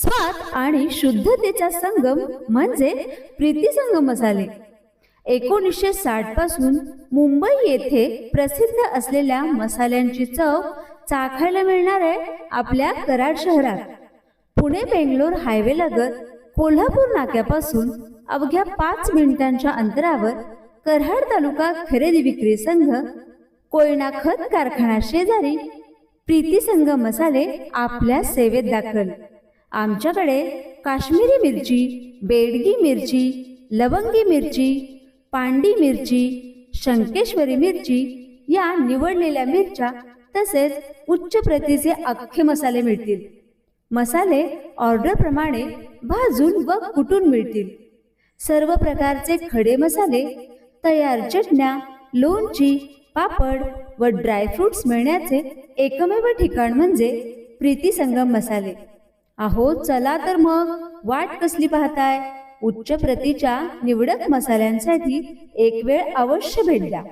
स्वाद आणि शुद्धतेचा संगम म्हणजे प्रीती संगम मसाले. 1960 पासून मुंबई येथे प्रसिद्ध असलेल्या मसाल्यांची चव चाखायला मिळणार आहे आपल्या कराड शहरात. पुणे बेंगलोर हायवे लगत कोल्हापूर नाक्यापासून अवघ्या 5 मिनिटांच्या अंतरावर कराड तालुका खरेदी विक्री संघ, कोयना खत कारखाना शेजारी प्रीती संगम मसाले आपल्या सेवेत दाखल. आमच्याकडे काश्मीरी मिरची, बेडगी मिरची, लवंगी मिरची, पांडी मिरची, शंकेश्वरी मिरची या निवडलेल्या मिरच्या तसेच उच्च प्रतीचे अख्खे मसाले मिळतील. मसाले ऑर्डर प्रमाणे भाजून व कुटून मिळतील. सर्व प्रकारचे खडे मसाले, तयार चटण्या, लोणची, पापड व ड्रायफ्रुट्स मिळण्याचे एकमेव ठिकाण म्हणजे प्रीती संगम मसाले. अहो चला तर मग वाट कसली पाहताय? उच्च प्रतीच्या निवडक मसाल्यांसाठी एक वेळ अवश्य भेट द्या.